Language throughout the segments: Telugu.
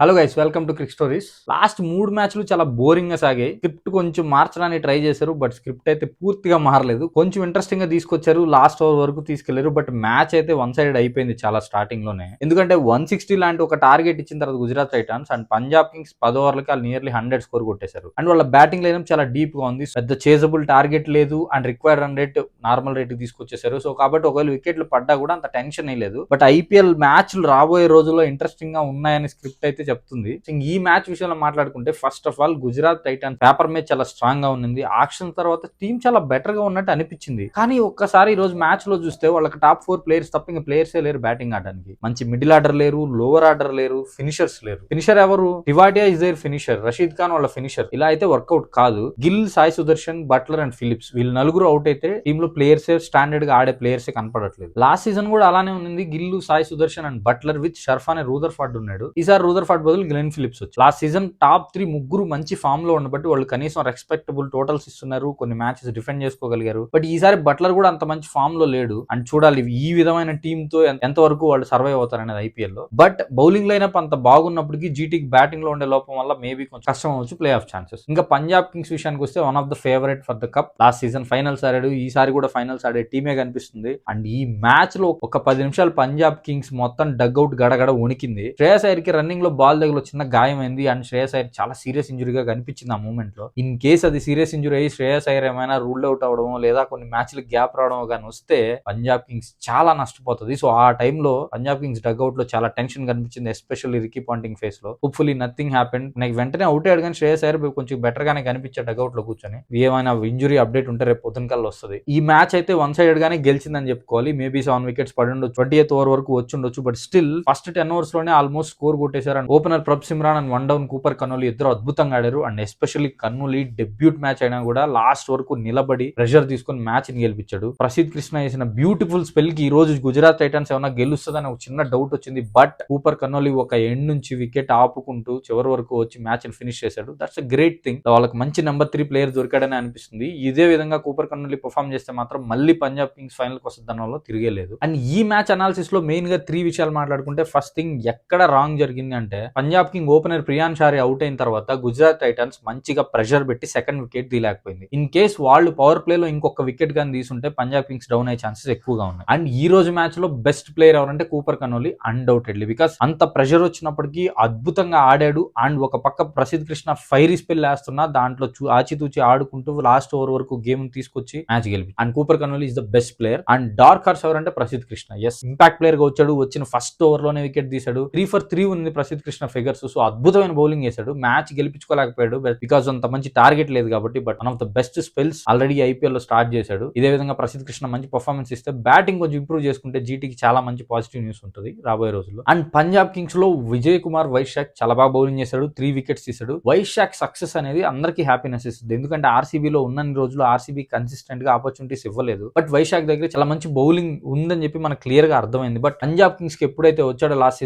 Hello guys, welcome to Crick stories. Last 3 మ్యాచ్లు చాలా బోరింగ్ గా సాగాయి. స్క్రిప్ట్ కొంచెం మార్చడానికి ట్రై చేశారు, బట్ స్క్రిప్ట్ అయితే పూర్తిగా మారలేదు. కొంచెం ఇంట్రెస్టింగ్ గా తీసుకొచ్చారు, లాస్ట్ ఓవర్ వరకు తీసుకెళ్లారు. బట్ మ్యాచ్ అయితే వన్ సైడెడ్ అయిపోయింది చాలా స్టార్టింగ్ లోనే. ఎందుకంటే 160 లాంటి ఒక టార్గెట్ ఇచ్చిన తర్వాత Gujarat Titans and Punjab Kings 10 ఓవర్లకి వాళ్ళు నియర్లీ 100 స్కోర్ కొట్టేశారు. అండ్ వాళ్ళ బ్యాటింగ్ లైనప్ చాలా డీప్ గా ఉంది. పెద్ద చేజబుల్ టార్గెట్ లేదు and required run rate normal rate తీసుకొచ్చేసారు. సో కాబట్టి ఒకవేళ వికెట్లు పడ్డా కూడా అంత టెన్షన్ లేదు. బట్ ఐపీఎల్ మ్యాచ్లు రాబోయే రోజుల్లో ఇంట్రెస్టింగ్ గా ఉన్నాయని స్క్రిప్ట్ అయితే చెప్తుంది. ఈ మ్యాచ్ విషయంలో మాట్లాడుకుంటే first of all Gujarat Titans paper మీద చాలా స్ట్రాంగ్ గా ఉంది. ఆక్షన్ తర్వాత టీం చాలా బెటర్ గా ఉన్నట్టు అనిపించింది. కానీ ఒక్కసారి ఈ రోజు మ్యాచ్ లో చూస్తే వాళ్ళకి టాప్ 4 ప్లేయర్స్ తప్ప ఇంకా ప్లేయర్సే లేరు బ్యాటింగ్ ఆడడానికి. మంచి మిడిల్ ఆర్డర్ లేరు, లోవర్ ఆర్డర్ లేరు, ఫినిషర్స్ లేరు. ఫినిషర్ ఎవరు? Tewatia is there finisher, Rashid Khan వాళ్ళ ఫినిషర్. ఇలా అయితే వర్కౌట్ కాదు. Gill, Sai Sudharsan, Buttler and Phillips వీళ్ళు నలుగురు అవుట్ అయితే టీమ్ లో ప్లేయర్సే స్టాండర్డ్ గా ఆడే ప్లేయర్సే కనపడట్లేదు. లాస్ట్ సీజన్ కూడా అలానే ఉంది. Gill, Sai Sudharsan and Buttler with షర్ఫ్ అనే రూదర్ఫర్డ్ ఉన్నాడు. ఈసారి రూదర్ఫర్డ్ బదులు గ్లెన్ ఫిలిప్స్ వచ్చి లాస్ట్ సీజన్ టాప్ 3 ముగ్గురు మంచి ఫామ్ లో ఉండబట్టి వాళ్ళు కనీసం రెస్పెక్టబుల్ టోటల్స్ ఇస్తున్నారు, కొన్ని మ్యాచెస్ డిఫెండ్ చేసుకోగలిగారు. బట్ ఈసారి బట్లర్ కూడా అంత మంచి ఫామ్ లో లేడు. అండ్ చూడాలి ఈ విధమైన టీమ్ తో ఎంత వరకు వాళ్ళు సర్వైవ్ అవుతారు అనేది ఐపీఎల్ లో. బట్ బౌలింగ్ లైనప్ అంత బాగున్నప్పటికీ జీటీకి బ్యాటింగ్ లో ఉండే లోపం వల్ల మేబీ కొంచెం కష్టం అవచ్చు ప్లే ఆఫ్ ఛాన్సెస్. ఇంకా పంజాబ్ కింగ్స్ విషయానికి వస్తే one of the favourite for the cup. Last season finals ఆడాడు, ఈసారి కూడా ఫైనల్స్ ఆడే టీమే కనిపిస్తుంది. అండ్ ఈ మ్యాచ్ లో ఒక 10 నిమిషాలు పంజాబ్ కింగ్స్ మొత్తం డగ్అవుట్ గడగడ వణికింది. శ్రేయస్ అయ్యర్ కి రన్నింగ్ లో బాల్ దగ్గర చిన్న గాయమైంది అండ్ శ్రేయస్ అయ్యర్ చాలా సీరియస్ ఇంజురీగా కనిపించింది ఆ మూమెంట్ లో. ఇన్ కేస్ అది సీరియస్ ఇంజురీ అయ్యి శ్రేయస్ అయ్యర్ ఏమైనా రూల్డ్ అవుట్ అవడమో లేదా కొన్ని మ్యాచ్లకు గ్యాప్ రావడమో కానీ వస్తే పంజాబ్ కింగ్స్ చాలా నష్టపోతుంది. సో ఆ టైంలో పంజాబ్ కింగ్స్ డగ్అవుట్ లో చాలా టెన్షన్ కనిపించింది, ఎస్పెషల్లీ రికీ పాంటింగ్ ఫేస్ లో. Hopefully nothing happened. నాకు వెంటనే అవుట్ అయ్యాడు కానీ శ్రేయస్ అయ్యర్ కొంచెం బెటర్ గానే కనిపించాడు డగ్అవుట్ లో కూర్చొని. ఏమైనా ఇంజురీ అప్డేట్ ఉంటే రేపు పొద్దున కల్లా వస్తుంది. ఈ మ్యాచ్ అయితే వన్ సైడెడ్ గానే గెలిచిందని చెప్పుకోవాలి. మేబీ 7 వికెట్స్ పడి ఉండొచ్చు, 20th ఓవర్ వరకు వచ్చి ఉండొచ్చు. బట్ స్టిల్ ఫస్ట్ 10 ఓవర్స్ లోనే ఆల్మోస్ట్ స్కోర్ కొట్టేశారు. And opener Prabh Simran and 1 down Cooper Connolly ఇద్దరు అద్భుతంగా ఆడారు. And especially Connolly debut match అయినా కూడా లాస్ట్ వరకు నిలబడి ప్రెషర్ తీసుకుని మ్యాచ్ ని గెలిపించాడు. ప్రసిద్ కృష్ణ చేసిన బ్యూటిఫుల్ స్పెల్ కి ఈ రోజు గుజరాత్ టైటన్స్ ఏమైనా గెలుస్తుందని ఒక చిన్న డౌట్ వచ్చింది. బట్ కూపర్ కన్నోలి ఒక ఎండ్ నుంచి వికెట్ ఆపుకుంటూ చివరి వరకు వచ్చి మ్యాచ్ ని ఫినిష్ చేశాడు. That's a great thing. వాళ్ళకి మంచి నెంబర్ 3 ప్లేయర్ దొరికాడని అనిపిస్తుంది. ఇదే విధంగా కూపర్ కన్నోలి పర్ఫామ్ చేస్తే మాత్రం మళ్ళీ పంజాబ్ కింగ్స్ ఫైనల్ కి వస్తుందనలో తిరిగేలేదు. అండ్ ఈ మ్యాచ్ అనాలిసిస్ లో మెయిన్ గా 3 విషయాలు మాట్లాడుకుంటే ఫస్ట్ థింగ్ ఎక్కడ రాంగ్ జరిగింది అంటే Punjab king opener Priyan Shari out అయిన తర్వాత గుజరాత్ టైటన్స్ మంచిగా ప్రెషర్ పెట్టి సెకండ్ వికెట్ తీయలేకపోయింది. ఇన్ కేస్ వాళ్ళు పవర్ ప్లే లో ఇంకొక వికెట్ గాని తీసుంటే పంజాబ్ కింగ్స్ డౌన్ అయ్యే ఛాన్సెస్ ఎక్కువగా ఉన్నాయి. అండ్ ఈ రోజు మ్యాచ్ లో బెస్ట్ ప్లేయర్ ఎవరంటే కూపర్ కన్నోలి అన్డౌటెడ్లీ. బికాస్ అంత ప్రెషర్ వచ్చినప్పటికీ అద్భుతంగా ఆడాడు. అండ్ ఒక పక్క ప్రసిద్ కృష్ణ ఫైర్ స్పెల్ వేస్తున్నా దాంట్లో ఆచితూచి ఆడుకుంటూ లాస్ట్ ఓవర్ వరకు గేమ్ తీసుకొచ్చి మ్యాచ్ గెలిపి. And Cooper Connolly is the best player. And dark horse ఎవరంటే Prasidh Krishna. Yes, impact player గా వచ్చాడు, వచ్చిన ఫస్ట్ ఓవర్ లోనే వికెట్ తీశాడు. 3 for 3 ఉంది ప్రసిద్ కృష్ణ ఫిగర్స్. సో అద్భుతమైన బౌలింగ్ చేశాడు. మ్యాచ్ గెలిపించుకోలేకపోయాడు బికాస్ అంత మంచి టార్గెట్ లేదు కాబట్టి. But one of the best spells already IPL లో స్టార్ట్ చేశాడు. ఇదే విధంగా ప్రసిద్ కృష్ణ మంచి పర్ఫార్మెన్స్ ఇస్తే బ్యాటింగ్ కొంచెం ఇంప్రూవ్ చేసుకుంటే జీటీకి చాలా మంచి పాజిటివ్ న్యూస్ ఉంటుంది రాబోయే రోజుల్లో. అండ్ పంజాబ్ కింగ్స్ లో విజయ్ కుమార్ వైశాఖ్ చాలా బాగా బౌలింగ్ చేశాడు, 3 వికెట్స్ తీశాడు. వైశాఖ్ సక్సెస్ అనేది అందరికీ హ్యాపీనెస్ ఇస్తుంది. ఎందుకంటే ఆర్సీబీలో ఉన్నన్ని రోజులు ఆర్సీబీ కన్సిస్టెంట్ గా ఆపర్చునిటీస్ ఇవ్వలేదు. బట్ వైశాఖ్ దగ్గర చాలా మంచి బౌలింగ్ ఉందని చెప్పి మనకు క్లియర్ గా అర్థమైంది. బట్ పంజాబ్ కింగ్స్ కి ఎప్పుడైతే వచ్చాడో లాస్ట్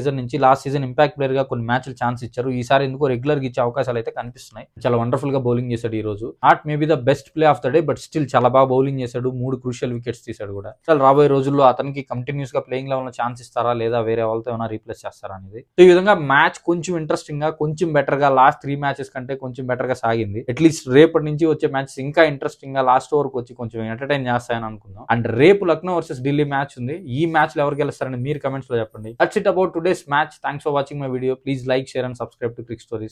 సీజన్ ఇంపాక్ట్ ప్లేయర్ గా కొన్ని మ్యాచ్లు ఛాన్స్ ఇచ్చారు. ఈసారి ఎందుకో రెగ్యులర్ గా ఇచ్చే అవకాశాలు అయితే కనిపిస్తున్నాయి. చాలా వండర్ఫుల్ గా బౌలింగ్ చేశాడు ఈ రోజు. Not maybe the best play of the day, but still చాలా బాగా బౌలింగ్ చేశాడు. 3 క్రూషియల్ వికెట్స్ తీశాడు కూడా. చాలా రాబోయే రోజుల్లో అతనికి కంటిన్యూస్ గా ప్లేయింగ్ లెవెల్ లో ఛాన్స్ ఇస్తారా లేదా వేరే వాళ్ళతో ఏమైనా రీప్లేస్ చేస్తారా అనేది. సో ఈ విధంగా మ్యాచ్ కొంచెం ఇంట్రెస్టింగ్ గా, కొంచెం బెటర్ గా లాస్ట్ 3 మ్యాచెస్ కంటే కొంచెం బెటర్ గా సాగింది. అట్లీస్ట్ రేపటి నుంచి వచ్చే మ్యాచెస్ ఇంకా ఇంట్రెస్టింగ్ గా లాస్ట్ ఓవర్ కి వచ్చి కొంచెం ఎంటర్టైన్ చేస్తాయని అనుకుందాం. అండ్ రేపు లక్నో వర్సెస్ ఢిల్లీ మ్యాచ్ ఉంది. ఈ మ్యాచ్ లో ఎవరు గెలుస్తారని మీరు కమెంట్స్ లో చెప్పండి. That's it about today's match. Thanks for watching my video. Please like, share and subscribe to Crick stories.